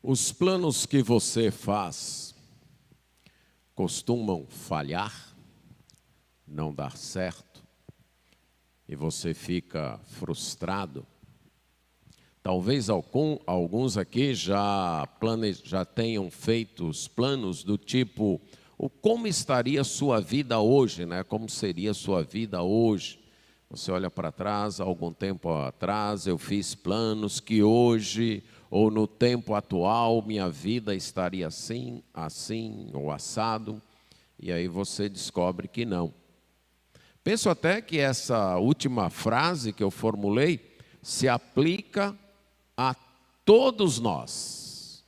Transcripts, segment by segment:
Os planos que você faz costumam falhar, não dar certo, e você fica frustrado. Talvez alguns aqui já tenham feito os planos do tipo, como estaria a sua vida hoje, né? Como seria a sua vida hoje? Você olha para trás, algum tempo atrás eu fiz planos que hoje, ou no tempo atual, minha vida estaria assim, assim ou assado, e aí você descobre que não. Penso até que essa última frase que eu formulei se aplica a todos nós.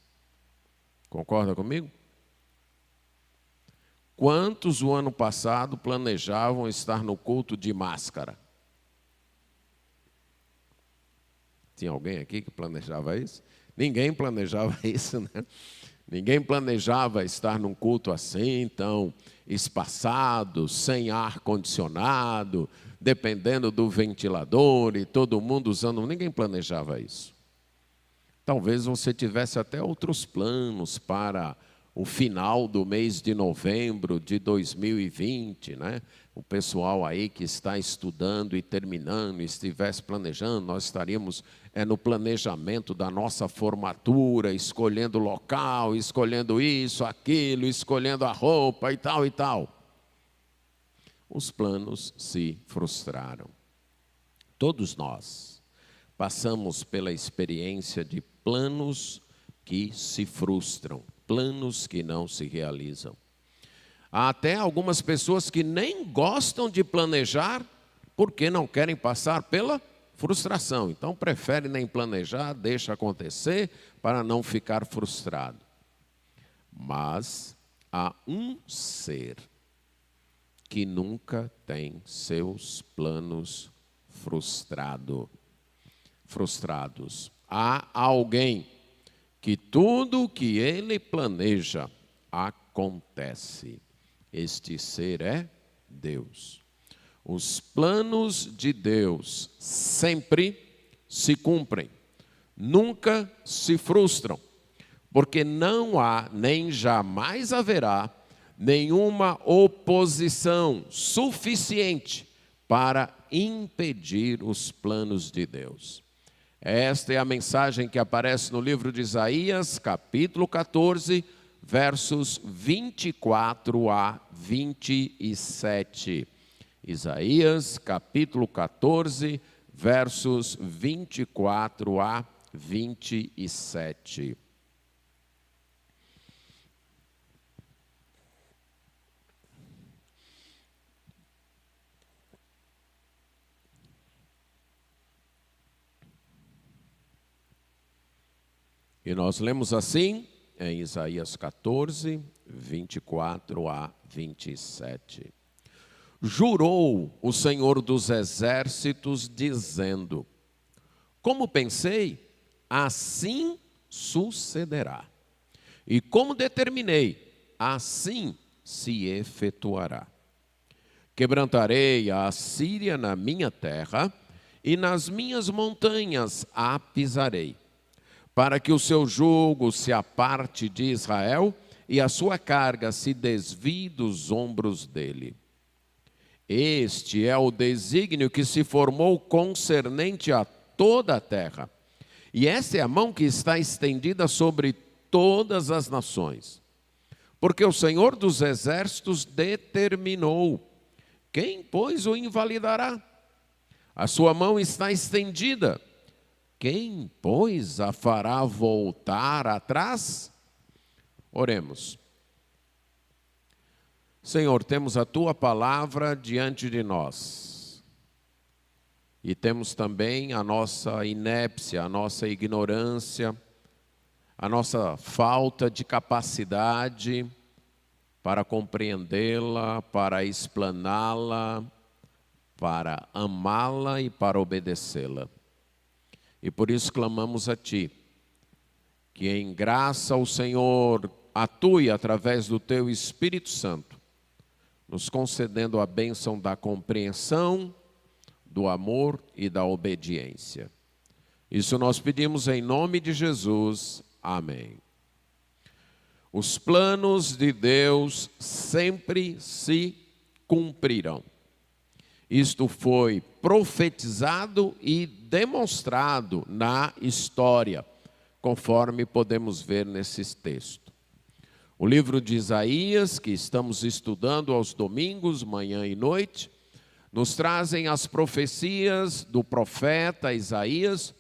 Concorda comigo? Quantos o ano passado planejavam estar no culto de máscara? Tinha alguém aqui que planejava isso? Ninguém planejava isso, né? Ninguém planejava estar num culto assim, tão espaçado, sem ar-condicionado, dependendo do ventilador e todo mundo usando. Ninguém planejava isso. Talvez você tivesse até outros planos para o final do mês de novembro de 2020, né? O pessoal aí que está estudando e terminando, estivesse planejando, nós estaríamos no planejamento da nossa formatura, escolhendo o local, escolhendo isso, aquilo, escolhendo a roupa e tal e tal. Os planos se frustraram. Todos nós passamos pela experiência de planos que se frustram, planos que não se realizam. Há até algumas pessoas que nem gostam de planejar porque não querem passar pela frustração. Então, preferem nem planejar, deixa acontecer para não ficar frustrado. Mas há um ser que nunca tem seus planos frustrados. Há alguém que tudo o que ele planeja acontece. Este ser é Deus. Os planos de Deus sempre se cumprem, nunca se frustram, porque não há, nem jamais haverá, nenhuma oposição suficiente para impedir os planos de Deus. Esta é a mensagem que aparece no livro de Isaías, capítulo 14, versos 24 a 27. Isaías, capítulo 14, versos 24 a 27. E nós lemos assim, em Isaías 14, 24 a 27. Jurou o Senhor dos Exércitos, dizendo: como pensei, assim sucederá. E como determinei, assim se efetuará. Quebrantarei a Assíria na minha terra, e nas minhas montanhas a pisarei, para que o seu jugo se aparte de Israel e a sua carga se desvie dos ombros dele. Este é o desígnio que se formou concernente a toda a terra. E essa é a mão que está estendida sobre todas as nações. Porque o Senhor dos Exércitos determinou. Quem, pois, o invalidará? A sua mão está estendida. Quem, pois, a fará voltar atrás? Oremos. Senhor, temos a Tua palavra diante de nós. E temos também a nossa inépcia, a nossa ignorância, a nossa falta de capacidade para compreendê-la, para explaná-la, para amá-la e para obedecê-la. E por isso clamamos a Ti, que em graça o Senhor atue através do Teu Espírito Santo, nos concedendo a bênção da compreensão, do amor e da obediência. Isso nós pedimos em nome de Jesus. Amém. Os planos de Deus sempre se cumprirão. Isto foi profetizado e demonstrado na história, conforme podemos ver nesses textos. O livro de Isaías, que estamos estudando aos domingos, manhã e noite, nos trazem as profecias do profeta Isaías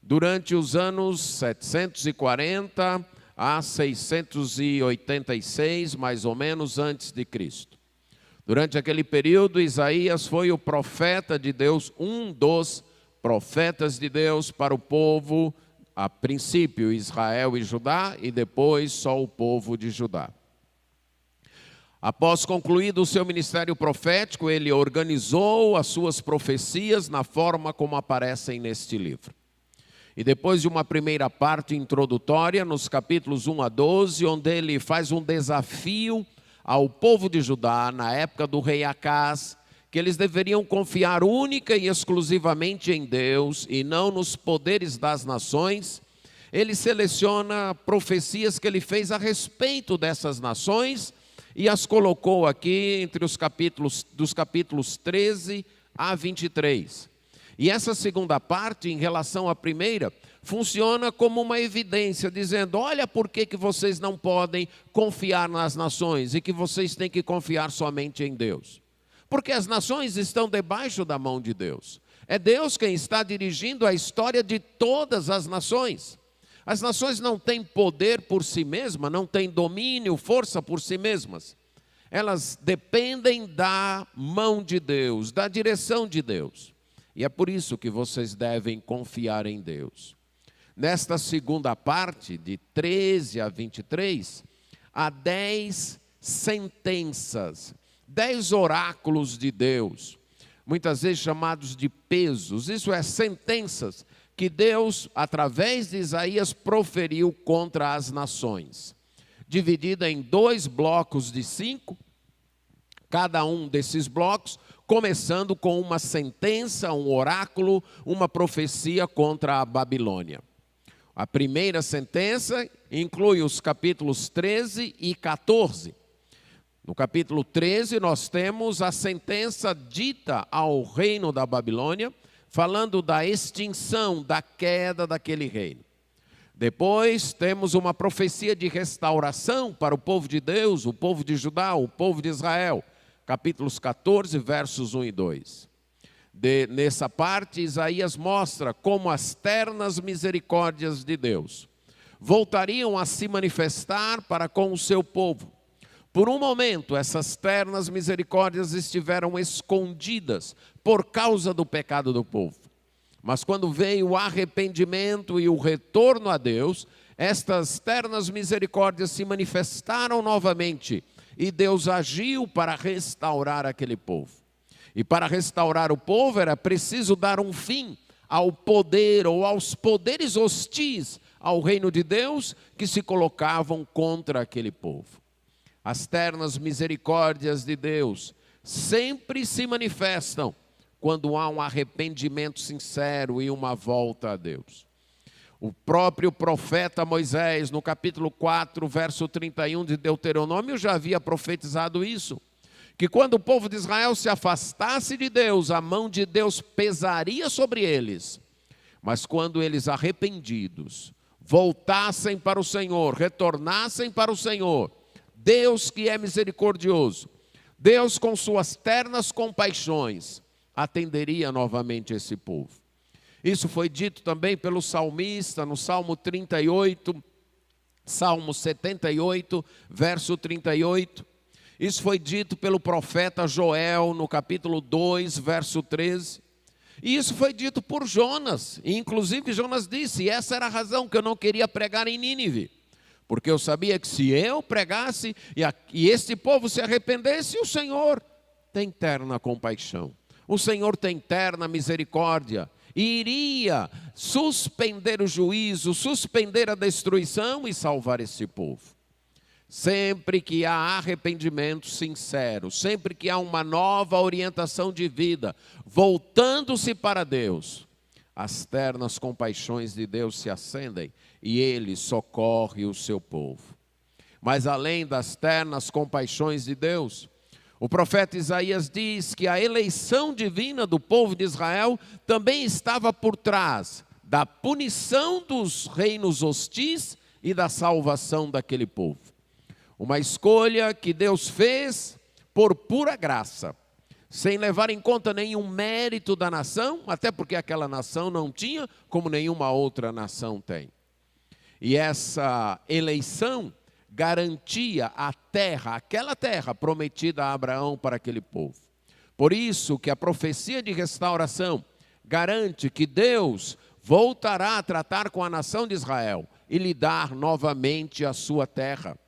durante os anos 740 a 686, mais ou menos, antes de Cristo. Durante aquele período, Isaías foi o profeta de Deus, um dos profetas de Deus para o povo, a princípio Israel e Judá, e depois só o povo de Judá. Após concluído o seu ministério profético, ele organizou as suas profecias na forma como aparecem neste livro. E depois de uma primeira parte introdutória, nos capítulos 1 a 12, onde ele faz um desafio ao povo de Judá, na época do rei Acás, que eles deveriam confiar única e exclusivamente em Deus e não nos poderes das nações, ele seleciona profecias que ele fez a respeito dessas nações e as colocou aqui entre os capítulos 13 a 23. E essa segunda parte, em relação à primeira, funciona como uma evidência, dizendo, olha por que vocês não podem confiar nas nações e que vocês têm que confiar somente em Deus. Porque as nações estão debaixo da mão de Deus. É Deus quem está dirigindo a história de todas as nações. As nações não têm poder por si mesmas, não têm domínio, força por si mesmas. Elas dependem da mão de Deus, da direção de Deus. E é por isso que vocês devem confiar em Deus. Nesta segunda parte, de 13 a 23, há 10 sentenças, 10 oráculos de Deus, muitas vezes chamados de pesos. Isso é, sentenças que Deus, através de Isaías, proferiu contra as nações. Dividida em 2 blocos de 5, cada um desses blocos começando com uma sentença, um oráculo, uma profecia contra a Babilônia. A primeira sentença inclui os capítulos 13 e 14. No capítulo 13 nós temos a sentença dita ao reino da Babilônia, falando da extinção, da queda daquele reino. Depois temos uma profecia de restauração para o povo de Deus, o povo de Judá, o povo de Israel. Capítulos 14, versos 1 e 2. Nessa parte, Isaías mostra como as ternas misericórdias de Deus voltariam a se manifestar para com o seu povo. Por um momento, essas ternas misericórdias estiveram escondidas por causa do pecado do povo. Mas quando veio o arrependimento e o retorno a Deus, estas ternas misericórdias se manifestaram novamente. E Deus agiu para restaurar aquele povo. E para restaurar o povo era preciso dar um fim ao poder ou aos poderes hostis ao reino de Deus que se colocavam contra aquele povo. As ternas misericórdias de Deus sempre se manifestam quando há um arrependimento sincero e uma volta a Deus. O próprio profeta Moisés, no capítulo 4, verso 31 de Deuteronômio, já havia profetizado isso. Que quando o povo de Israel se afastasse de Deus, a mão de Deus pesaria sobre eles. Mas quando eles arrependidos, voltassem para o Senhor, retornassem para o Senhor, Deus que é misericordioso, Deus com suas ternas compaixões, atenderia novamente esse povo. Isso foi dito também pelo salmista no Salmo 38, Salmo 78, verso 38. Isso foi dito pelo profeta Joel no capítulo 2, verso 13. E isso foi dito por Jonas. E inclusive Jonas disse, essa era a razão que eu não queria pregar em Nínive. Porque eu sabia que se eu pregasse e este povo se arrependesse, o Senhor tem terna compaixão. O Senhor tem terna misericórdia. E iria suspender o juízo, suspender a destruição e salvar esse povo. Sempre que há arrependimento sincero, sempre que há uma nova orientação de vida, voltando-se para Deus, as ternas compaixões de Deus se acendem e ele socorre o seu povo. Mas além das ternas compaixões de Deus, o profeta Isaías diz que a eleição divina do povo de Israel também estava por trás da punição dos reinos hostis e da salvação daquele povo. Uma escolha que Deus fez por pura graça, sem levar em conta nenhum mérito da nação, até porque aquela nação não tinha, como nenhuma outra nação tem. E essa eleição garantia a terra, aquela terra prometida a Abraão para aquele povo. Por isso que a profecia de restauração garante que Deus voltará a tratar com a nação de Israel e lhe dar novamente a sua terra.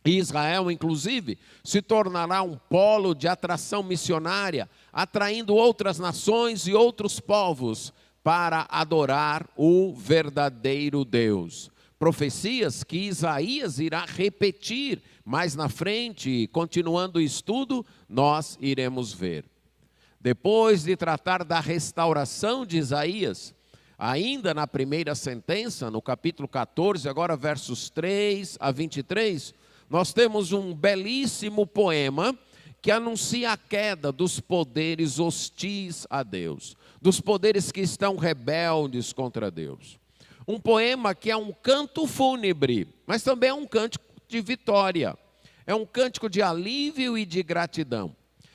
E Israel, inclusive, se tornará um polo de atração missionária, atraindo outras nações e outros povos para adorar o verdadeiro Deus. Profecias que Isaías irá repetir mais na frente, continuando o estudo, nós iremos ver. Depois de tratar da restauração de Isaías, ainda na primeira sentença, no capítulo 14, agora versos 3 a 23, nós temos um belíssimo poema que anuncia a queda dos poderes hostis a Deus, dos poderes que estão rebeldes contra Deus. Um poema que é um canto fúnebre, mas também é um cântico de vitória. É um cântico de alívio e de gratidão.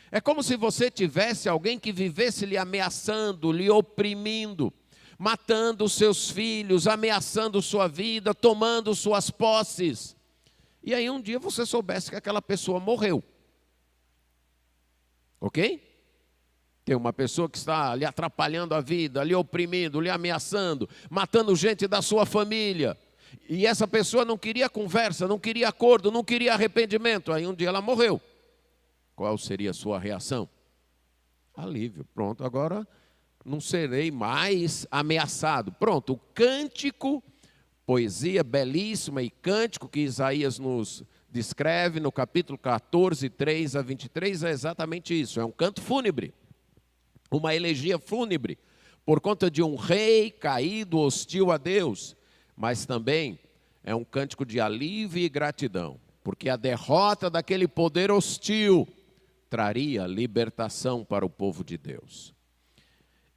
É como se você tivesse alguém que vivesse lhe ameaçando, lhe oprimindo, matando os seus filhos, ameaçando sua vida, tomando suas posses. E aí um dia você soubesse que aquela pessoa morreu. Ok? Tem uma pessoa que está lhe atrapalhando a vida, lhe oprimindo, lhe ameaçando, matando gente da sua família. E essa pessoa não queria conversa, não queria acordo, não queria arrependimento. Aí um dia ela morreu. Qual seria a sua reação? Alívio. Pronto, agora não serei mais ameaçado. Pronto, o cântico, poesia belíssima e cântico que Isaías nos descreve no capítulo 14, 3 a 23, é exatamente isso. É um canto fúnebre. Uma elegia fúnebre, por conta de um rei caído, hostil a Deus, mas também é um cântico de alívio e gratidão, porque a derrota daquele poder hostil traria libertação para o povo de Deus.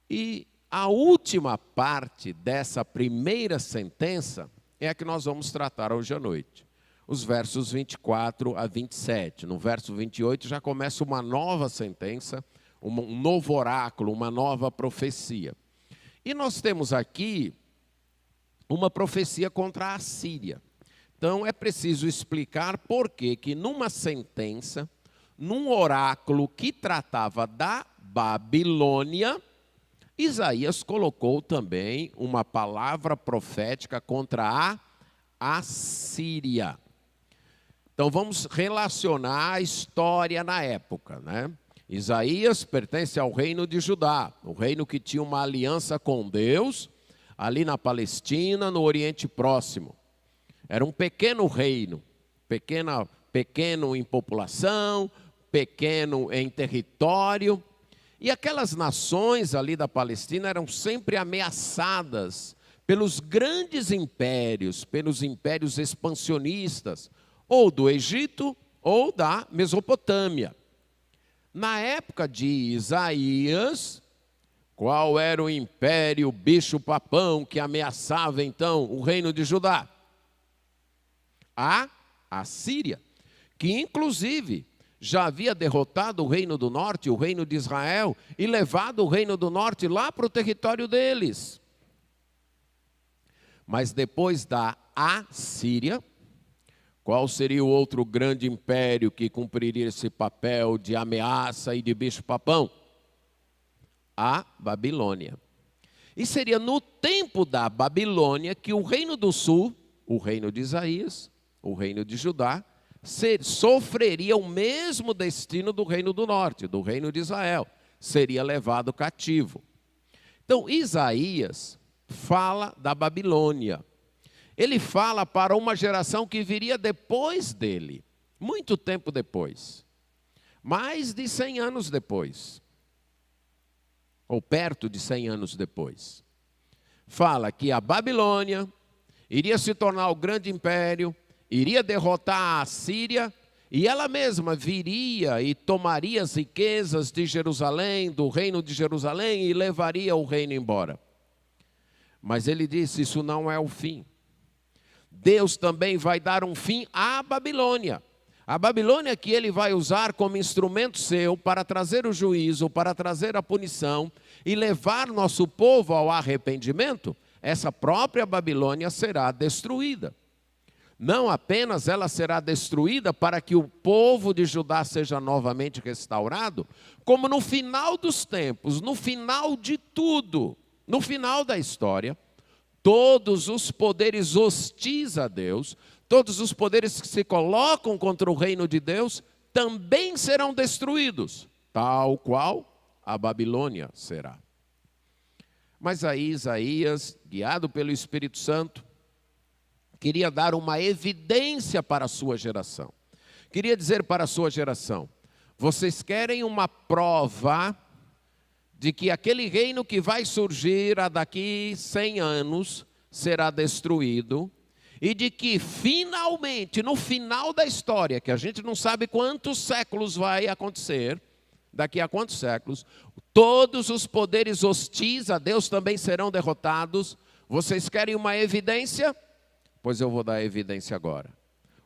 E a última parte dessa primeira sentença é a que nós vamos tratar hoje à noite, os versos 24 a 27. No verso 28 já começa uma nova sentença, um novo oráculo, uma nova profecia. E nós temos aqui uma profecia contra a Assíria. Então é preciso explicar por que numa sentença, num oráculo que tratava da Babilônia, Isaías colocou também uma palavra profética contra a Assíria. Então vamos relacionar a história na época, né? Isaías pertence ao reino de Judá, o reino que tinha uma aliança com Deus, ali na Palestina, no Oriente Próximo. Era um pequeno reino, pequeno em população, pequeno em território. E aquelas nações ali da Palestina eram sempre ameaçadas pelos grandes impérios, pelos impérios expansionistas, ou do Egito ou da Mesopotâmia. Na época de Isaías, qual era o império bicho-papão que ameaçava então o reino de Judá? A Assíria, que inclusive já havia derrotado o reino do norte, o reino de Israel, e levado o reino do norte lá para o território deles. Mas depois da Assíria, qual seria o outro grande império que cumpriria esse papel de ameaça e de bicho-papão? A Babilônia. E seria no tempo da Babilônia que o reino do sul, o reino de Isaías, o reino de Judá, sofreria o mesmo destino do reino do norte, do reino de Israel. Seria levado cativo. Então, Isaías fala da Babilônia. Ele fala para uma geração que viria depois dele, muito tempo depois, mais de 100 anos depois, ou perto de 100 anos depois. Fala que a Babilônia iria se tornar o grande império, iria derrotar a Assíria, e ela mesma viria e tomaria as riquezas de Jerusalém, do reino de Jerusalém, e levaria o reino embora. Mas ele disse, isso não é o fim. Deus também vai dar um fim à Babilônia. A Babilônia que ele vai usar como instrumento seu para trazer o juízo, para trazer a punição e levar nosso povo ao arrependimento, essa própria Babilônia será destruída. Não apenas ela será destruída para que o povo de Judá seja novamente restaurado, como no final dos tempos, no final de tudo, no final da história, todos os poderes hostis a Deus, todos os poderes que se colocam contra o reino de Deus, também serão destruídos, tal qual a Babilônia será. Mas aí Isaías, guiado pelo Espírito Santo, queria dar uma evidência para a sua geração. Queria dizer para a sua geração, vocês querem uma prova de que aquele reino que vai surgir daqui 100 anos será destruído, e de que finalmente, no final da história, que a gente não sabe quantos séculos vai acontecer, daqui a quantos séculos, todos os poderes hostis a Deus também serão derrotados. Vocês querem uma evidência? Pois eu vou dar a evidência agora.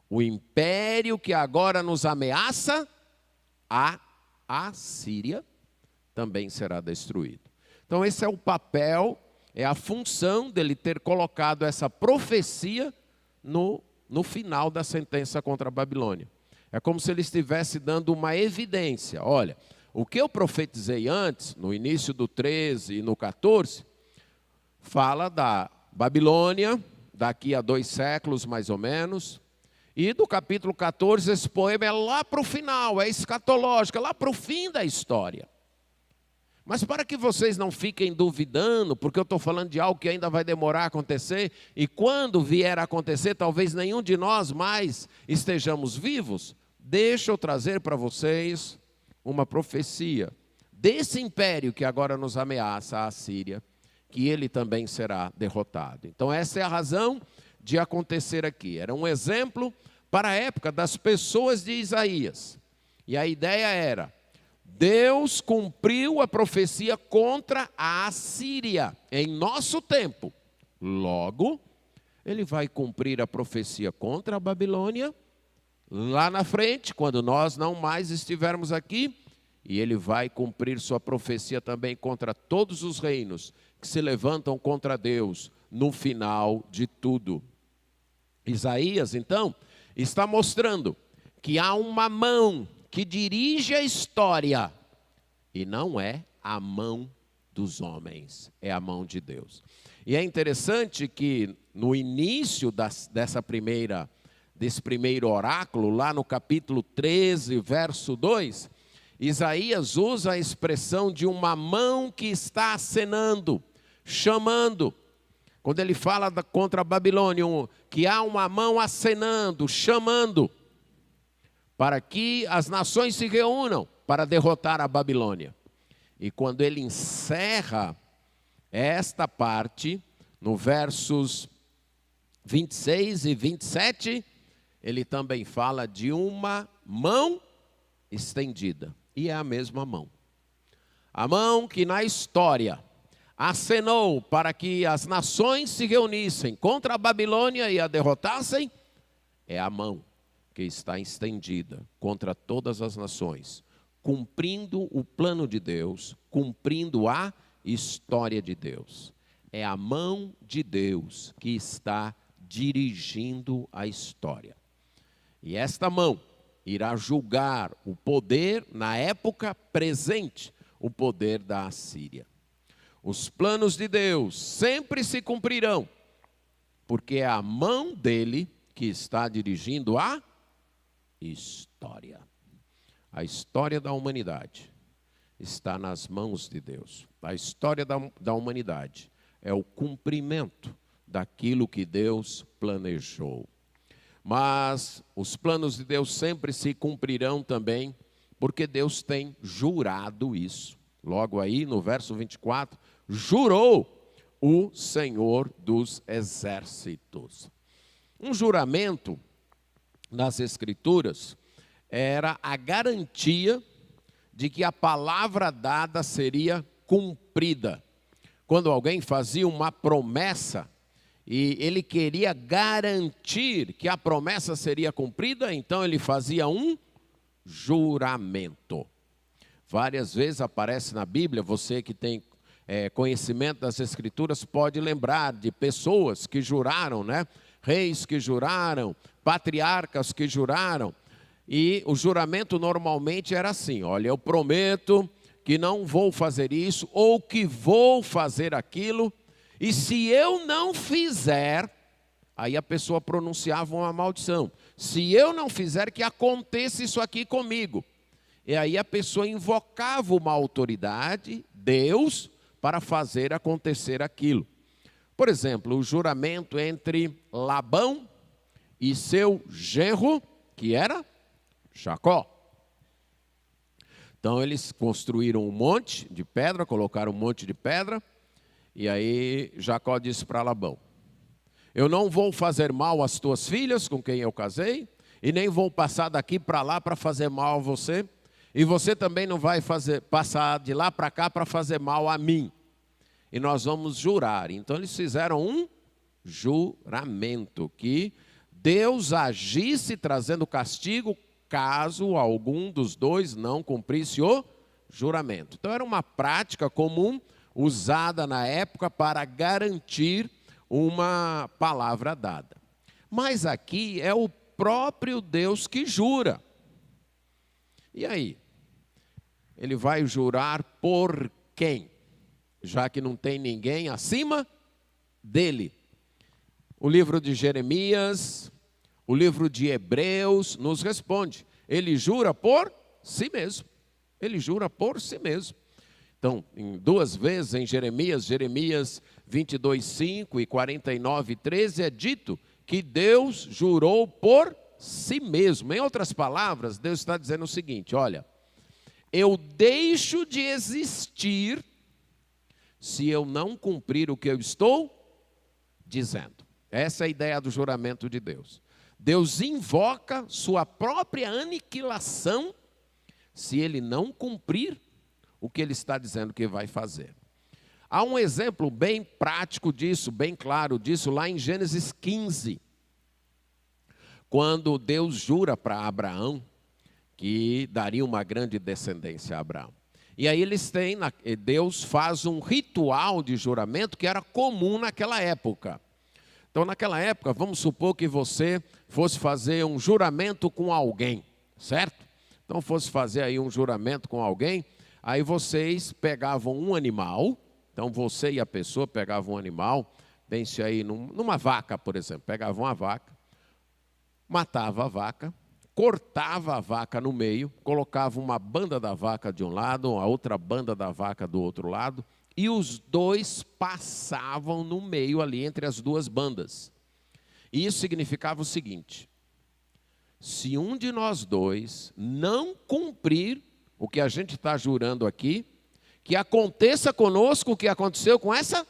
O império que agora nos ameaça, a Assíria, também será destruído. Então esse é o papel, é a função dele ter colocado essa profecia no final da sentença contra a Babilônia. É como se ele estivesse dando uma evidência. Olha, o que eu profetizei antes, no início do 13 e no 14, fala da Babilônia, daqui a 2 séculos mais ou menos, e do capítulo 14, esse poema é lá para o final, é escatológico, é lá para o fim da história. Mas para que vocês não fiquem duvidando, porque eu estou falando de algo que ainda vai demorar a acontecer, e quando vier a acontecer, talvez nenhum de nós mais estejamos vivos, deixa eu trazer para vocês uma profecia desse império que agora nos ameaça, a Assíria, que ele também será derrotado. Então essa é a razão de acontecer aqui. Era um exemplo para a época das pessoas de Isaías. E a ideia era, Deus cumpriu a profecia contra a Assíria em nosso tempo. Logo, ele vai cumprir a profecia contra a Babilônia lá na frente, quando nós não mais estivermos aqui. E ele vai cumprir sua profecia também contra todos os reinos que se levantam contra Deus no final de tudo. Isaías, então, está mostrando que há uma mão que dirige a história, e não é a mão dos homens, é a mão de Deus. E é interessante que no início desse primeiro oráculo, lá no capítulo 13, verso 2, Isaías usa a expressão de uma mão que está acenando, chamando. Quando ele fala contra a Babilônia, que há uma mão acenando, chamando, para que as nações se reúnam para derrotar a Babilônia. E quando ele encerra esta parte, no versos 26 e 27, ele também fala de uma mão estendida. E é a mesma mão. A mão que na história acenou para que as nações se reunissem contra a Babilônia e a derrotassem, é a mão que está estendida contra todas as nações, cumprindo o plano de Deus, cumprindo a história de Deus. É a mão de Deus que está dirigindo a história. E esta mão irá julgar o poder, na época presente, o poder da Assíria. Os planos de Deus sempre se cumprirão, porque é a mão dele que está dirigindo a história. A história da humanidade está nas mãos de Deus. A história da humanidade é o cumprimento daquilo que Deus planejou. Mas os planos de Deus sempre se cumprirão também, porque Deus tem jurado isso. Logo aí no verso 24, jurou o Senhor dos Exércitos. Um juramento, nas Escrituras, era a garantia de que a palavra dada seria cumprida. Quando alguém fazia uma promessa e ele queria garantir que a promessa seria cumprida, então ele fazia um juramento. Várias vezes aparece na Bíblia, você que tem conhecimento das Escrituras pode lembrar de pessoas que juraram, né? Reis que juraram, patriarcas que juraram. E o juramento normalmente era assim: olha, eu prometo que não vou fazer isso ou que vou fazer aquilo, e se eu não fizer, aí a pessoa pronunciava uma maldição. Se eu não fizer, que aconteça isso aqui comigo. E aí a pessoa invocava uma autoridade, Deus, para fazer acontecer aquilo. Por exemplo, o juramento entre Labão e seu genro, que era Jacó. Então eles construíram um monte de pedra, colocaram um monte de pedra, e aí Jacó disse para Labão: eu não vou fazer mal às tuas filhas com quem eu casei, e nem vou passar daqui para lá para fazer mal a você, e você também não vai passar de lá para cá para fazer mal a mim. E nós vamos jurar. Então eles fizeram um juramento, que Deus agisse trazendo castigo caso algum dos dois não cumprisse o juramento. Então era uma prática comum usada na época para garantir uma palavra dada. Mas aqui é o próprio Deus que jura. E aí? Ele vai jurar por quem? Já que não tem ninguém acima dele. O livro de Jeremias, o livro de Hebreus nos responde. Ele jura por si mesmo. Ele jura por si mesmo. Então, em duas vezes em Jeremias 22:5 e 49:13 é dito que Deus jurou por si mesmo. Em outras palavras, Deus está dizendo o seguinte: olha, eu deixo de existir se eu não cumprir o que eu estou dizendo. Essa é a ideia do juramento de Deus. Deus invoca sua própria aniquilação se ele não cumprir o que ele está dizendo que vai fazer. Há um exemplo bem prático disso, bem claro disso, lá em Gênesis 15. Quando Deus jura para Abraão que daria uma grande descendência a Abraão. E aí Deus faz um ritual de juramento que era comum naquela época. Então, naquela época, vamos supor que você fosse fazer um juramento com alguém, certo? Então, fosse fazer aí um juramento com alguém, aí vocês pegavam um animal, então você e a pessoa pegavam um animal, pense aí numa vaca, por exemplo, pegavam uma vaca, matava a vaca, cortava a vaca no meio, colocava uma banda da vaca de um lado, a outra banda da vaca do outro lado, e os dois passavam no meio ali entre as duas bandas. E isso significava o seguinte: se um de nós dois não cumprir o que a gente está jurando aqui, que aconteça conosco o que aconteceu com essa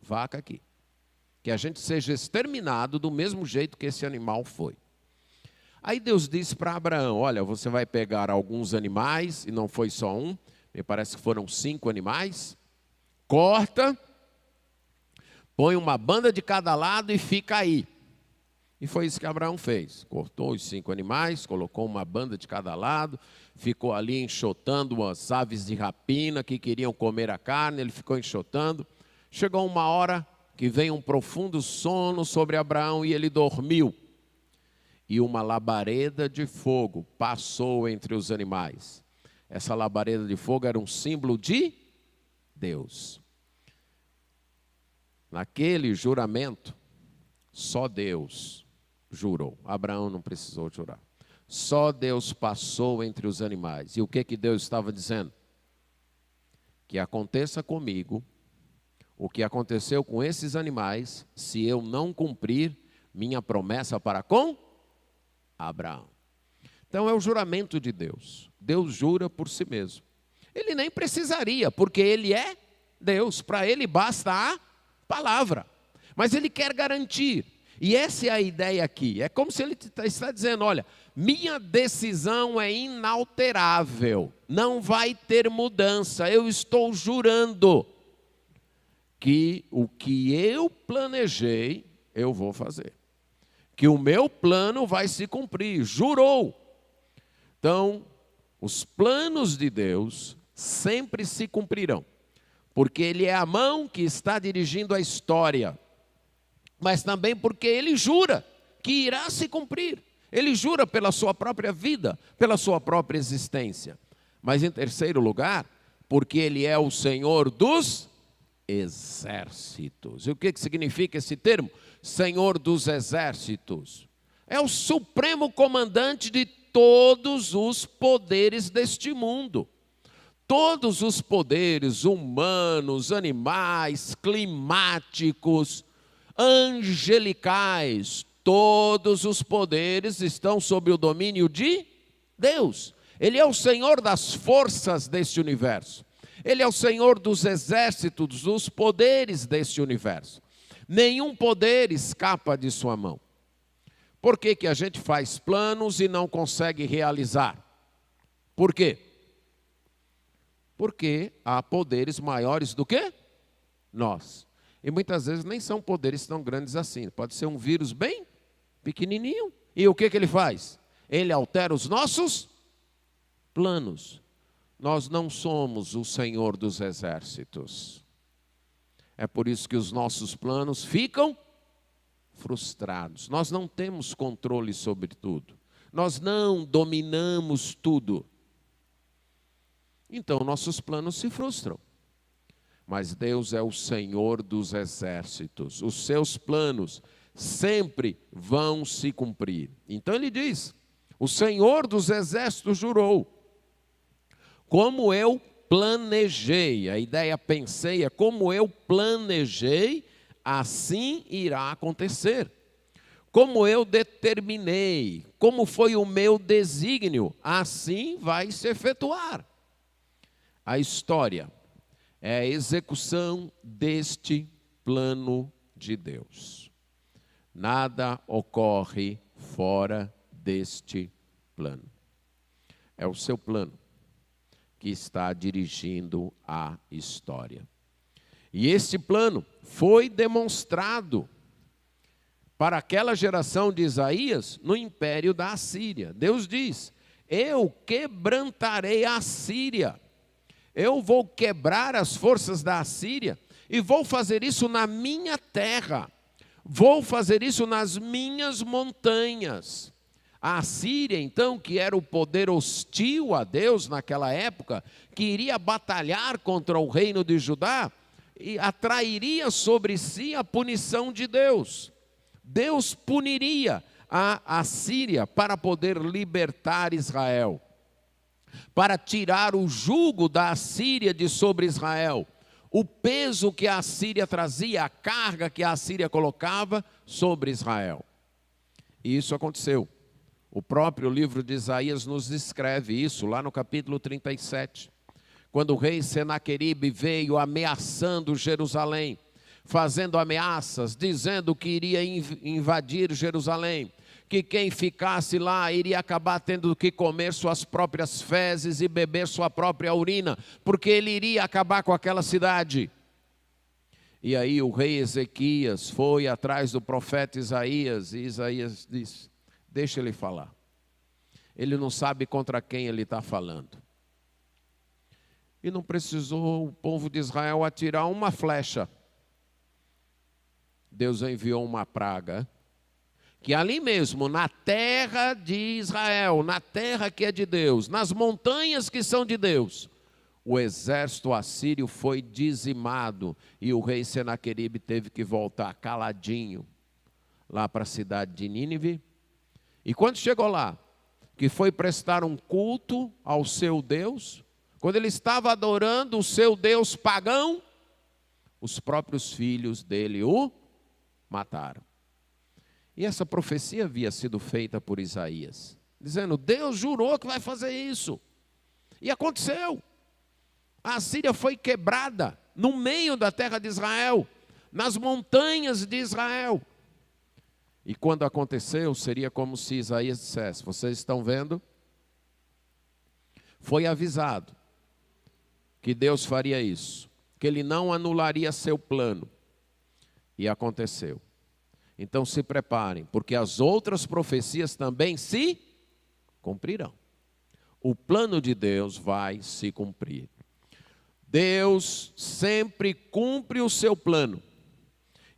vaca aqui. Que a gente seja exterminado do mesmo jeito que esse animal foi. Aí Deus disse para Abraão: olha, você vai pegar alguns animais, e não foi só um, me parece que foram 5 animais, corta, põe uma banda de cada lado e fica aí. E foi isso que Abraão fez. Cortou os 5 animais, colocou uma banda de cada lado, ficou ali enxotando as aves de rapina que queriam comer a carne, ele ficou enxotando. Chegou uma hora que veio um profundo sono sobre Abraão e ele dormiu. E uma labareda de fogo passou entre os animais. Essa labareda de fogo era um símbolo de Deus. Naquele juramento, só Deus jurou. Abraão não precisou jurar. Só Deus passou entre os animais. E o que Deus estava dizendo? Que aconteça comigo o que aconteceu com esses animais, se eu não cumprir minha promessa para com Abraão. Então é o juramento de Deus. Deus jura por si mesmo. Ele nem precisaria, porque ele é Deus. Para ele basta a palavra. Mas ele quer garantir. E essa é a ideia aqui. É como se ele está dizendo, olha, minha decisão é inalterável. Não vai ter mudança. Eu estou jurando que o que eu planejei, eu vou fazer. Que o meu plano vai se cumprir. Jurou. Então, os planos de Deus sempre se cumprirão. Porque Ele é a mão que está dirigindo a história. Mas também porque Ele jura que irá se cumprir. Ele jura pela sua própria vida, pela sua própria existência. Mas em terceiro lugar, porque Ele é o Senhor dos exércitos. E o que significa esse termo? Senhor dos exércitos. É o supremo comandante de todos os poderes deste mundo. Todos os poderes humanos, animais, climáticos, angelicais, todos os poderes estão sob o domínio de Deus. Ele é o Senhor das forças deste universo. Ele é o Senhor dos exércitos, dos poderes deste universo. Nenhum poder escapa de sua mão. Por que que a gente faz planos e não consegue realizar? Por quê? Porque há poderes maiores do que nós. E muitas vezes nem são poderes tão grandes assim. Pode ser um vírus bem pequenininho. E o que que ele faz? Ele altera os nossos planos. Nós não somos o Senhor dos exércitos. É por isso que os nossos planos ficam frustrados. Nós não temos controle sobre tudo. Nós não dominamos tudo. Então, nossos planos se frustram. Mas Deus é o Senhor dos exércitos. Os seus planos sempre vão se cumprir. Então ele diz, o Senhor dos exércitos jurou, como eu planejei, a ideia pensei é como eu planejei, assim irá acontecer. Como eu determinei, como foi o meu desígnio, assim vai se efetuar. A história é a execução deste plano de Deus. Nada ocorre fora deste plano. É o seu plano que está dirigindo a história. E esse plano foi demonstrado para aquela geração de Isaías no império da Assíria. Deus diz, eu quebrantarei a Assíria. Eu vou quebrar as forças da Assíria e vou fazer isso na minha terra. Vou fazer isso nas minhas montanhas. A Assíria, então, que era o poder hostil a Deus naquela época, que iria batalhar contra o reino de Judá, e atrairia sobre si a punição de Deus. Deus puniria a Assíria para poder libertar Israel, para tirar o jugo da Assíria de sobre Israel, o peso que a Assíria trazia, a carga que a Assíria colocava sobre Israel. E isso aconteceu. O próprio livro de Isaías nos descreve isso, lá no capítulo 37. Quando o rei Senaqueribe veio ameaçando Jerusalém, fazendo ameaças, dizendo que iria invadir Jerusalém, que quem ficasse lá iria acabar tendo que comer suas próprias fezes e beber sua própria urina, porque ele iria acabar com aquela cidade. E aí o rei Ezequias foi atrás do profeta Isaías, e Isaías disse, deixa ele falar. Ele não sabe contra quem ele está falando. E não precisou o povo de Israel atirar uma flecha. Deus enviou uma praga, que ali mesmo, na terra de Israel, na terra que é de Deus, nas montanhas que são de Deus, o exército assírio foi dizimado e o rei Senaqueribe teve que voltar caladinho lá para a cidade de Nínive. E quando chegou lá, que foi prestar um culto ao seu Deus, quando ele estava adorando o seu Deus pagão, os próprios filhos dele o mataram. E essa profecia havia sido feita por Isaías, dizendo, Deus jurou que vai fazer isso. E aconteceu. A Assíria foi quebrada no meio da terra de Israel, nas montanhas de Israel. E quando aconteceu, seria como se Isaías dissesse: vocês estão vendo? Foi avisado que Deus faria isso, que Ele não anularia seu plano. E aconteceu. Então se preparem, porque as outras profecias também se cumprirão. O plano de Deus vai se cumprir. Deus sempre cumpre o seu plano.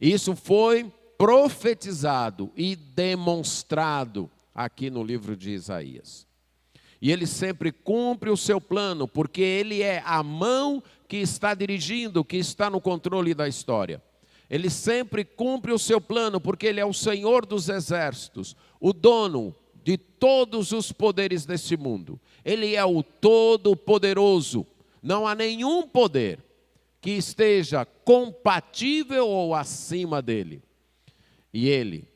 Isso foi profetizado e demonstrado aqui no livro de Isaías. E Ele sempre cumpre o seu plano, porque Ele é a mão que está dirigindo, que está no controle da história. Ele sempre cumpre o seu plano, porque Ele é o Senhor dos exércitos, o dono de todos os poderes deste mundo. Ele é o Todo-Poderoso. Não há nenhum poder que esteja compatível ou acima dele. E Ele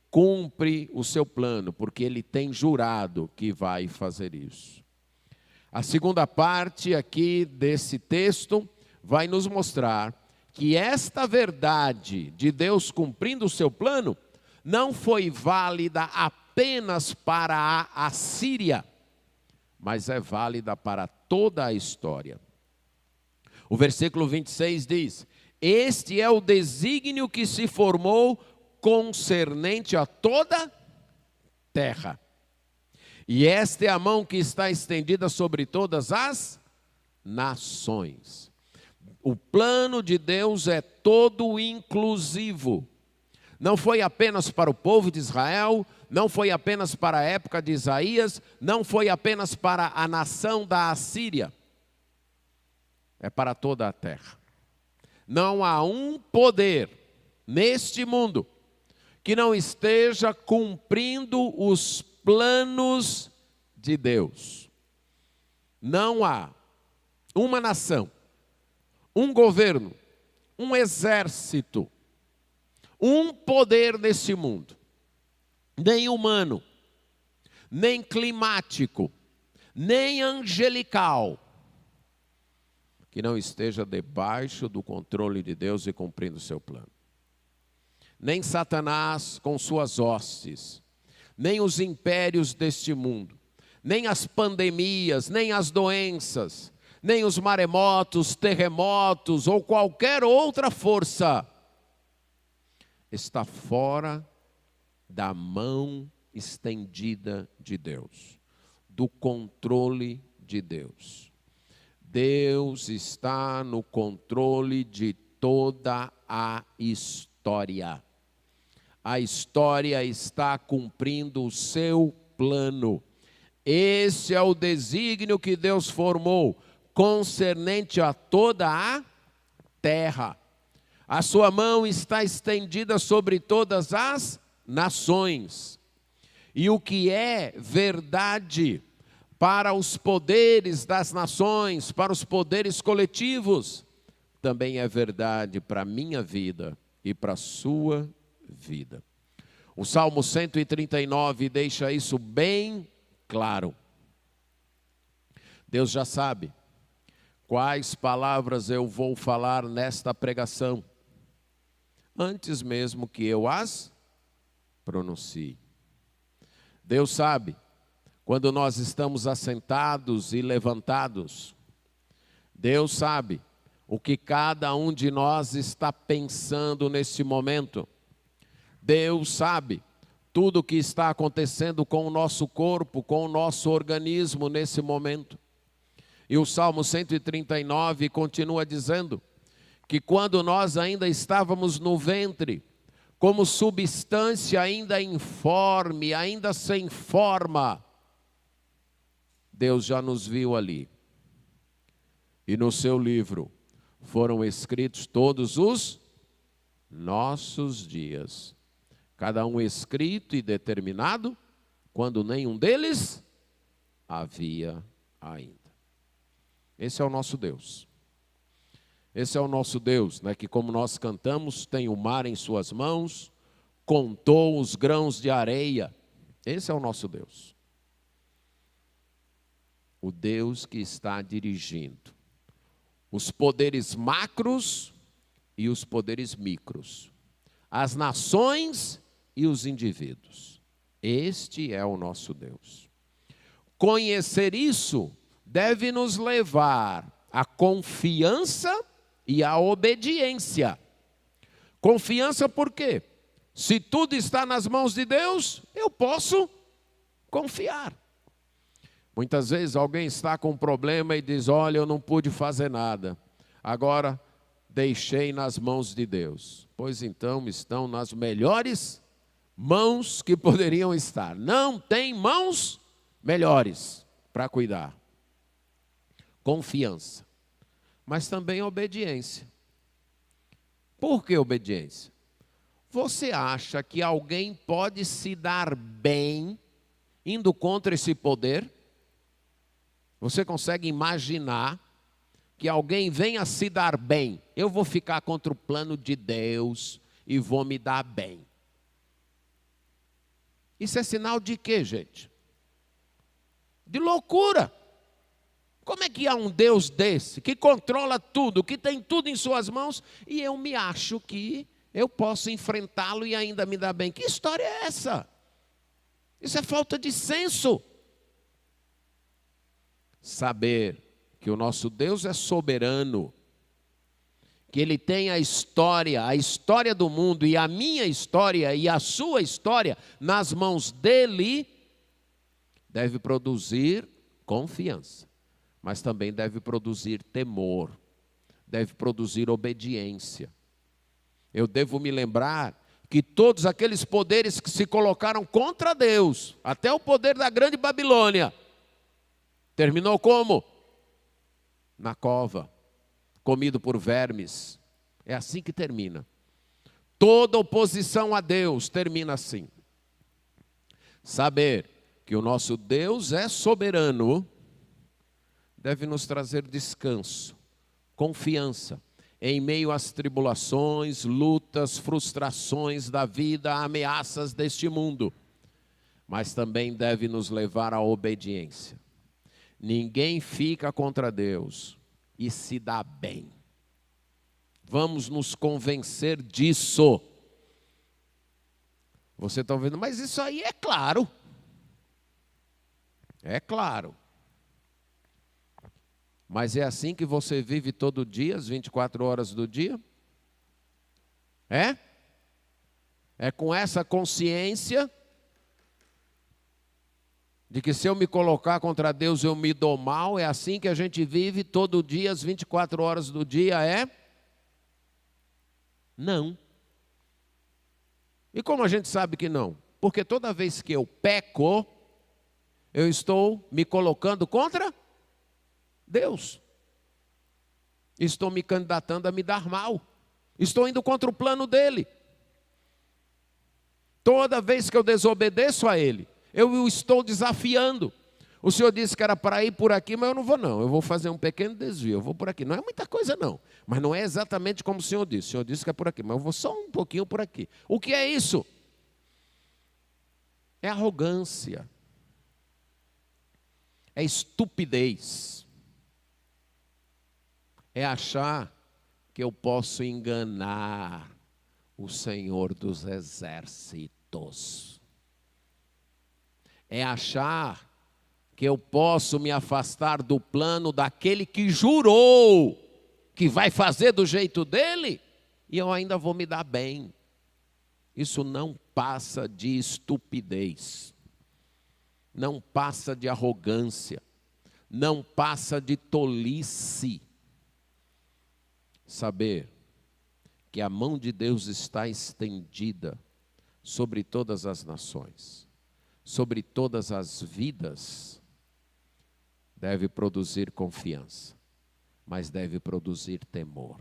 cumpre o seu plano, porque Ele tem jurado que vai fazer isso. A segunda parte aqui desse texto vai nos mostrar que esta verdade de Deus cumprindo o seu plano não foi válida apenas para a Assíria, mas é válida para toda a história. O versículo 26 diz: este é o desígnio que se formou concernente a toda terra. E esta é a mão que está estendida sobre todas as nações. O plano de Deus é todo inclusivo. Não foi apenas para o povo de Israel, não foi apenas para a época de Isaías, não foi apenas para a nação da Assíria. É para toda a terra. Não há um poder neste mundo que não esteja cumprindo os planos de Deus. Não há uma nação, um governo, um exército, um poder nesse mundo, nem humano, nem climático, nem angelical, que não esteja debaixo do controle de Deus e cumprindo o seu plano. Nem Satanás com suas hostes, nem os impérios deste mundo, nem as pandemias, nem as doenças, nem os maremotos, terremotos ou qualquer outra força está fora da mão estendida de Deus, do controle de Deus. Deus está no controle de toda a história. A história está cumprindo o seu plano. Esse é o desígnio que Deus formou, concernente a toda a terra. A sua mão está estendida sobre todas as nações. E o que é verdade para os poderes das nações, para os poderes coletivos, também é verdade para a minha vida e para a sua vida. O Salmo 139 deixa isso bem claro. Deus já sabe quais palavras eu vou falar nesta pregação, antes mesmo que eu as pronuncie. Deus sabe quando nós estamos assentados e levantados. Deus sabe o que cada um de nós está pensando nesse momento. Deus sabe tudo o que está acontecendo com o nosso corpo, com o nosso organismo nesse momento. E o Salmo 139 continua dizendo que quando nós ainda estávamos no ventre, como substância ainda informe, ainda sem forma, Deus já nos viu ali. E no seu livro foram escritos todos os nossos dias. Cada um escrito e determinado, quando nenhum deles havia ainda. Esse é o nosso Deus. Esse é o nosso Deus, né, que como nós cantamos, tem o mar em suas mãos, contou os grãos de areia. Esse é o nosso Deus. O Deus que está dirigindo os poderes macros e os poderes micros, as nações e os indivíduos. Este é o nosso Deus. Conhecer isso deve nos levar à confiança e à obediência. Confiança por quê? Se tudo está nas mãos de Deus, eu posso confiar. Muitas vezes alguém está com um problema e diz, olha, eu não pude fazer nada. Agora deixei nas mãos de Deus. Pois então estão nas melhores mãos que poderiam estar. Não tem mãos melhores para cuidar. Confiança. Mas também obediência. Por que obediência? Você acha que alguém pode se dar bem indo contra esse poder? Você consegue imaginar que alguém venha se dar bem? Eu vou ficar contra o plano de Deus e vou me dar bem. Isso é sinal de quê, gente? De loucura. Como é que há um Deus desse, que controla tudo, que tem tudo em suas mãos, e eu me acho que eu posso enfrentá-lo e ainda me dar bem? Que história é essa? Isso é falta de senso. Saber que o nosso Deus é soberano, que Ele tem a história do mundo e a minha história e a sua história nas mãos dEle, deve produzir confiança, mas também deve produzir temor, deve produzir obediência. Eu devo me lembrar que todos aqueles poderes que se colocaram contra Deus, até o poder da grande Babilônia, terminou como? Na cova, comido por vermes. É assim que termina. Toda oposição a Deus termina assim. Saber que o nosso Deus é soberano deve nos trazer descanso, confiança, em meio às tribulações, lutas, frustrações da vida, ameaças deste mundo. Mas também deve nos levar à obediência. Ninguém fica contra Deus e se dá bem. Vamos nos convencer disso. Você está ouvindo, mas isso aí é claro. É claro. Mas é assim que você vive todo dia, as 24 horas do dia? É? É com essa consciência de que se eu me colocar contra Deus eu me dou mal? É assim que a gente vive todo dia, as 24 horas do dia? É? Não. E como a gente sabe que não? Porque toda vez que eu peco, eu estou me colocando contra Deus. Estou me candidatando a me dar mal. Estou indo contra o plano dele. Toda vez que eu desobedeço a ele, eu o estou desafiando. O Senhor disse que era para ir por aqui, mas eu não vou não. Eu vou fazer um pequeno desvio, eu vou por aqui. Não é muita coisa não, mas não é exatamente como o Senhor disse. O Senhor disse que é por aqui, mas eu vou só um pouquinho por aqui. O que é isso? É arrogância. É estupidez. É achar que eu posso enganar o Senhor dos exércitos. É achar que eu posso me afastar do plano daquele que jurou que vai fazer do jeito dele e eu ainda vou me dar bem. Isso não passa de estupidez, não passa de arrogância, não passa de tolice. Saber que a mão de Deus está estendida sobre todas as nações, sobre todas as vidas, deve produzir confiança, mas deve produzir temor.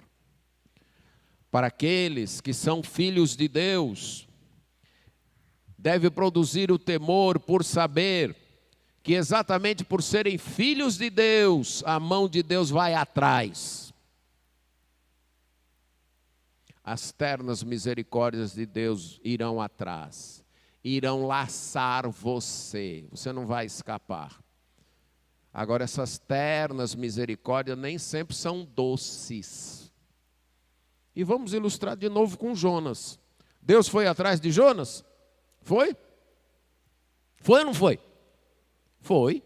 Para aqueles que são filhos de Deus, deve produzir o temor por saber que exatamente por serem filhos de Deus, a mão de Deus vai atrás. As ternas misericórdias de Deus irão atrás, irão laçar você, você não vai escapar. Agora, essas ternas misericórdias nem sempre são doces. E vamos ilustrar de novo com Jonas. Deus foi atrás de Jonas? Foi? Foi ou não foi? Foi.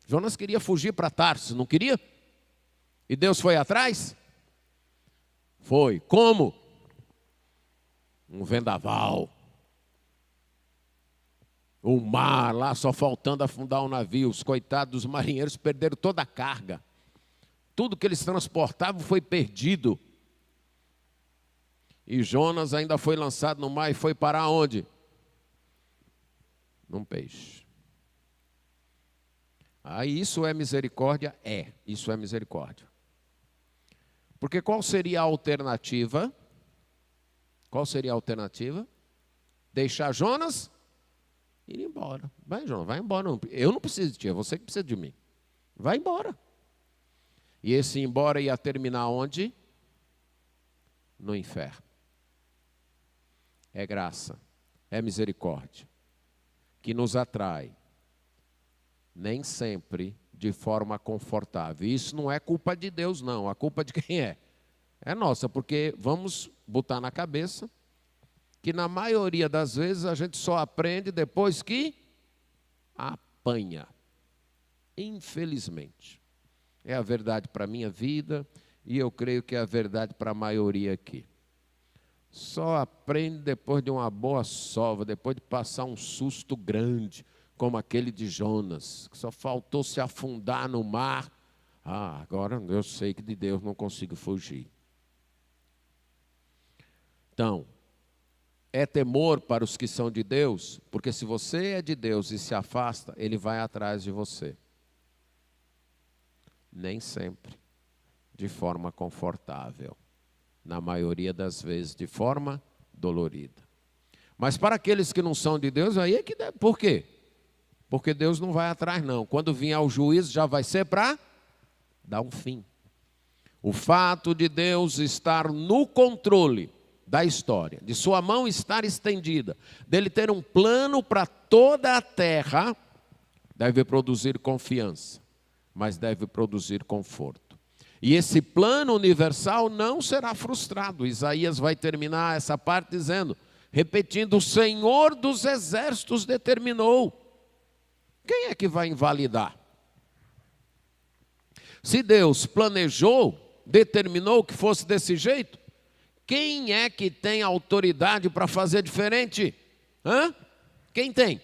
Jonas queria fugir para Tarso, não queria? E Deus foi atrás? Foi. Como? Um vendaval. O mar lá, só faltando afundar um navio. Os coitados dos marinheiros perderam toda a carga. Tudo que eles transportavam foi perdido. E Jonas ainda foi lançado no mar e foi parar onde? Num peixe. Aí isso é misericórdia? É, isso é misericórdia. Porque qual seria a alternativa? Qual seria a alternativa? Deixar Jonas ir embora. Vai, Jonas, vai embora. Eu não preciso de ti, é você que precisa de mim. Vai embora. E esse ir embora ia terminar onde? No inferno. É graça, é misericórdia, que nos atrai, nem sempre de forma confortável. Isso não é culpa de Deus, não. A culpa de quem é? É nossa, porque vamos botar na cabeça que na maioria das vezes a gente só aprende depois que apanha. Infelizmente. É a verdade para a minha vida e eu creio que é a verdade para a maioria aqui. Só aprende depois de uma boa sova, depois de passar um susto grande, como aquele de Jonas, que só faltou se afundar no mar. Ah, agora eu sei que de Deus não consigo fugir. Então, é temor para os que são de Deus, porque se você é de Deus e se afasta, Ele vai atrás de você. Nem sempre de forma confortável. Na maioria das vezes, de forma dolorida. Mas para aqueles que não são de Deus, aí é que deve. Por quê? Porque Deus não vai atrás, não. Quando vier o juízo, já vai ser para dar um fim. O fato de Deus estar no controle da história, de sua mão estar estendida, dele ter um plano para toda a terra, deve produzir confiança, mas deve produzir conforto. E esse plano universal não será frustrado. Isaías vai terminar essa parte dizendo, repetindo, o Senhor dos exércitos determinou. Quem é que vai invalidar? Se Deus planejou, determinou que fosse desse jeito, quem é que tem autoridade para fazer diferente? Hã? Quem tem?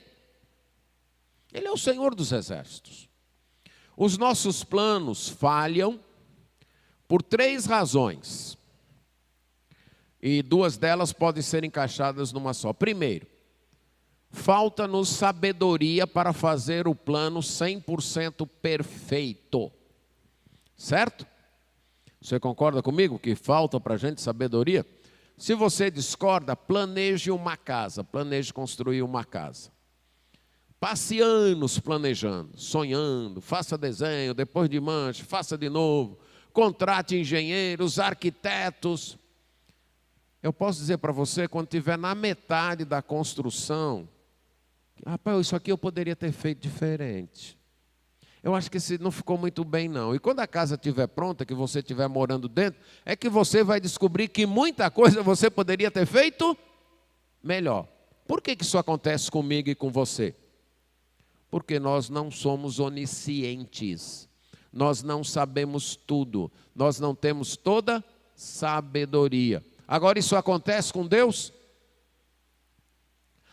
Ele é o Senhor dos exércitos. Os nossos planos falham por 3 razões. E 2 delas podem ser encaixadas numa só. Primeiro, falta-nos sabedoria para fazer o plano 100% perfeito. Certo? Você concorda comigo que falta para a gente sabedoria? Se você discorda, planeje uma casa, planeje construir uma casa. Passe anos planejando, sonhando, faça desenho, depois de manche, faça de novo. Contrate engenheiros, arquitetos. Eu posso dizer para você, quando estiver na metade da construção, rapaz, isso aqui eu poderia ter feito diferente. Eu acho que esse não ficou muito bem, não. E quando a casa estiver pronta, que você estiver morando dentro, é que você vai descobrir que muita coisa você poderia ter feito melhor. Por que isso acontece comigo e com você? Porque nós não somos oniscientes. Nós não sabemos tudo. Nós não temos toda sabedoria. Agora, isso acontece com Deus?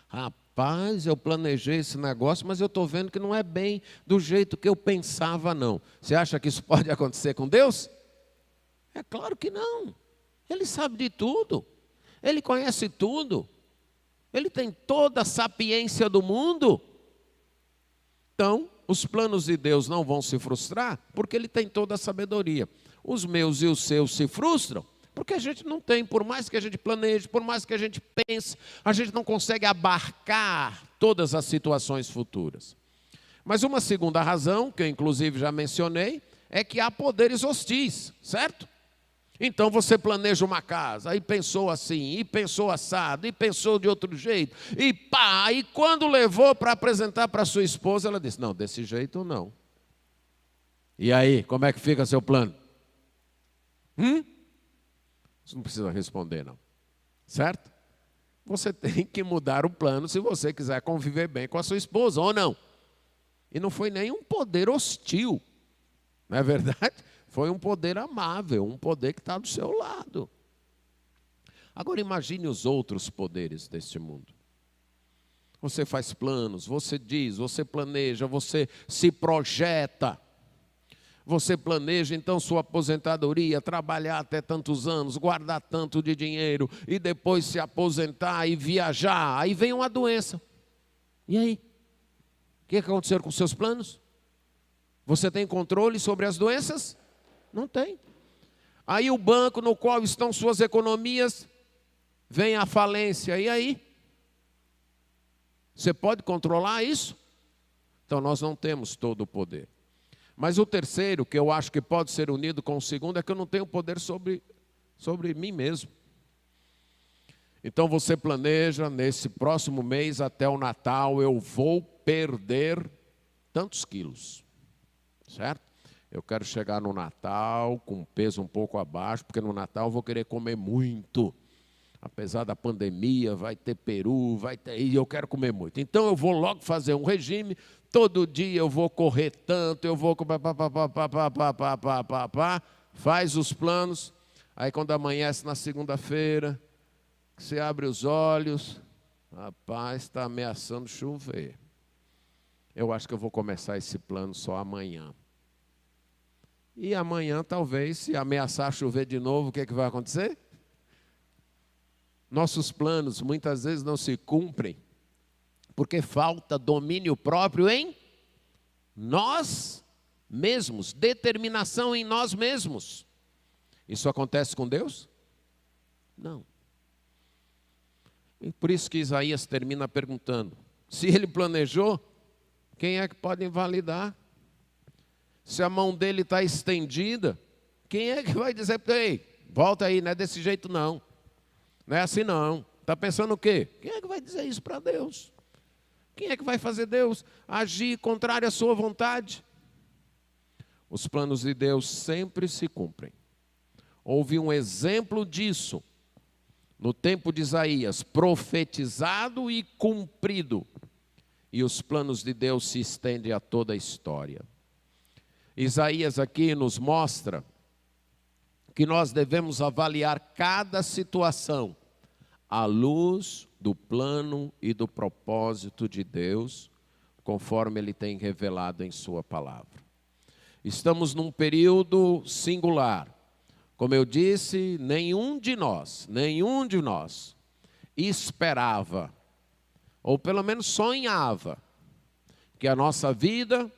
Rapaz, eu planejei esse negócio, mas eu estou vendo que não é bem do jeito que eu pensava, não. Você acha que isso pode acontecer com Deus? É claro que não. Ele sabe de tudo. Ele conhece tudo. Ele tem toda a sapiência do mundo. Então, os planos de Deus não vão se frustrar, porque Ele tem toda a sabedoria. Os meus e os seus se frustram, porque a gente não tem, por mais que a gente planeje, por mais que a gente pense, a gente não consegue abarcar todas as situações futuras. Mas uma segunda razão, que eu inclusive já mencionei, é que há poderes hostis, certo? Então você planeja uma casa, e pensou assim, e pensou assado, e pensou de outro jeito, e pá, e quando levou para apresentar para sua esposa, ela disse, não, desse jeito não. E aí, como é que fica seu plano? Você não precisa responder, não. Certo? Você tem que mudar o plano se você quiser conviver bem com a sua esposa, ou não. E não foi nenhum poder hostil, não é verdade? Foi um poder amável, um poder que está do seu lado. Agora imagine os outros poderes deste mundo. Você faz planos, você diz, você planeja, você se projeta. Você planeja então sua aposentadoria, trabalhar até tantos anos, guardar tanto de dinheiro e depois se aposentar e viajar. Aí vem uma doença. E aí? O que aconteceu com os seus planos? Você tem controle sobre as doenças? Não tem. Aí o banco no qual estão suas economias vem à falência. E aí? Você pode controlar isso? Então nós não temos todo o poder. Mas o terceiro, que eu acho que pode ser unido com o segundo, é que eu não tenho poder sobre mim mesmo. Então você planeja, nesse próximo mês, até o Natal, eu vou perder tantos quilos. Certo? Eu quero chegar no Natal com um peso um pouco abaixo, porque no Natal eu vou querer comer muito. Apesar da pandemia, vai ter peru, e eu quero comer muito. Então eu vou logo fazer um regime, todo dia eu vou correr tanto, eu vou... Faz os planos, aí quando amanhece na segunda-feira, você abre os olhos, rapaz, está ameaçando chover. Eu acho que eu vou começar esse plano só amanhã. E amanhã, talvez, se ameaçar chover de novo, o que vai acontecer? Nossos planos muitas vezes não se cumprem porque falta domínio próprio em nós mesmos, determinação em nós mesmos. Isso acontece com Deus? Não. E por isso que Isaías termina perguntando, se ele planejou, quem é que pode invalidar? Se a mão dele está estendida, quem é que vai dizer, ei, volta aí, não é desse jeito não. Não é assim não. Está pensando o quê? Quem é que vai dizer isso para Deus? Quem é que vai fazer Deus agir contrário à sua vontade? Os planos de Deus sempre se cumprem. Houve um exemplo disso no tempo de Isaías, profetizado e cumprido. E os planos de Deus se estendem a toda a história. Isaías aqui nos mostra que nós devemos avaliar cada situação à luz do plano e do propósito de Deus, conforme Ele tem revelado em sua palavra. Estamos num período singular. Como eu disse, nenhum de nós esperava, ou pelo menos sonhava, que a nossa vida,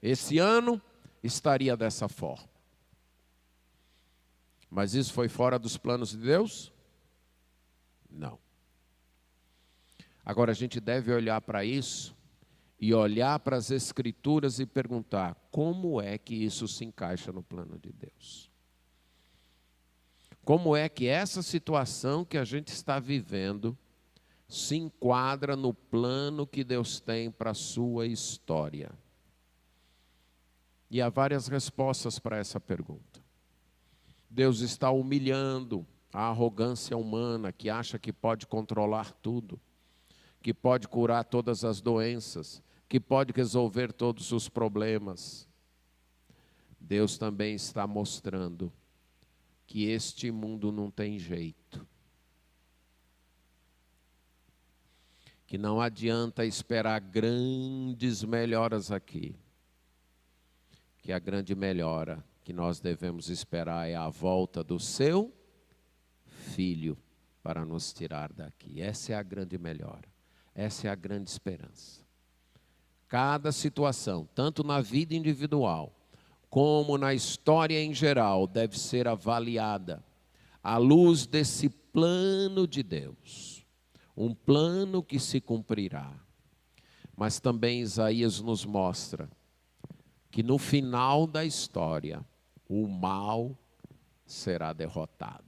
esse ano, estaria dessa forma. Mas isso foi fora dos planos de Deus? Não. Agora a gente deve olhar para isso e olhar para as Escrituras e perguntar como é que isso se encaixa no plano de Deus. Como é que essa situação que a gente está vivendo se enquadra no plano que Deus tem para a sua história? E há várias respostas para essa pergunta. Deus está humilhando a arrogância humana que acha que pode controlar tudo, que pode curar todas as doenças, que pode resolver todos os problemas. Deus também está mostrando que este mundo não tem jeito. Que não adianta esperar grandes melhoras aqui. Que a grande melhora que nós devemos esperar é a volta do seu Filho para nos tirar daqui. Essa é a grande melhora. Essa é a grande esperança. Cada situação, tanto na vida individual, como na história em geral, deve ser avaliada à luz desse plano de Deus. Um plano que se cumprirá. Mas também Isaías nos mostra que no final da história, o mal será derrotado.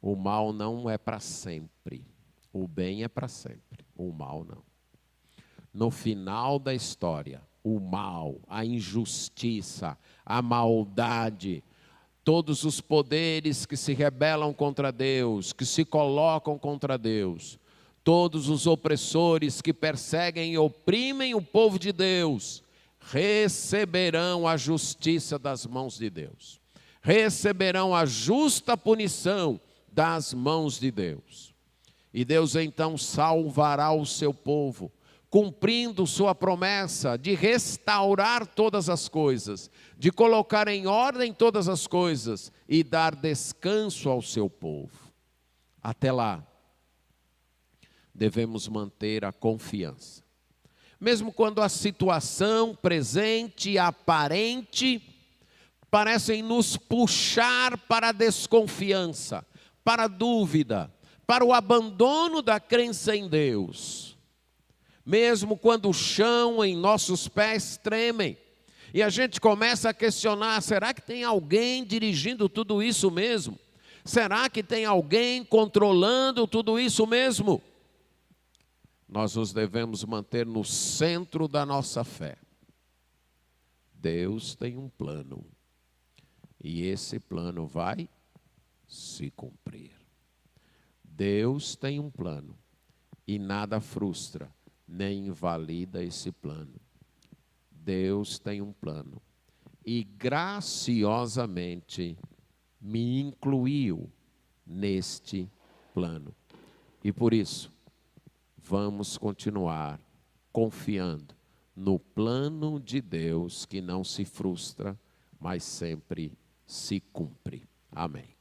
O mal não é para sempre. O bem é para sempre. O mal não. No final da história, o mal, a injustiça, a maldade, Todos os poderes que se rebelam contra Deus, que se colocam contra Deus, todos os opressores que perseguem e oprimem o povo de Deus, receberão a justiça das mãos de Deus. Receberão a justa punição das mãos de Deus. E Deus então salvará o seu povo, cumprindo sua promessa de restaurar todas as coisas, de colocar em ordem todas as coisas e dar descanso ao seu povo. Até lá, devemos manter a confiança. Mesmo quando a situação presente e aparente parecem nos puxar para a desconfiança, para a dúvida, para o abandono da crença em Deus. Mesmo quando o chão em nossos pés tremem e a gente começa a questionar, será que tem alguém dirigindo tudo isso mesmo? Será que tem alguém controlando tudo isso mesmo? Nós nos devemos manter no centro da nossa fé. Deus tem um plano e esse plano vai se cumprir. Deus tem um plano e nada frustra nem invalida esse plano. Deus tem um plano e graciosamente me incluiu neste plano. E por isso, vamos continuar confiando no plano de Deus que não se frustra, mas sempre se cumpre. Amém.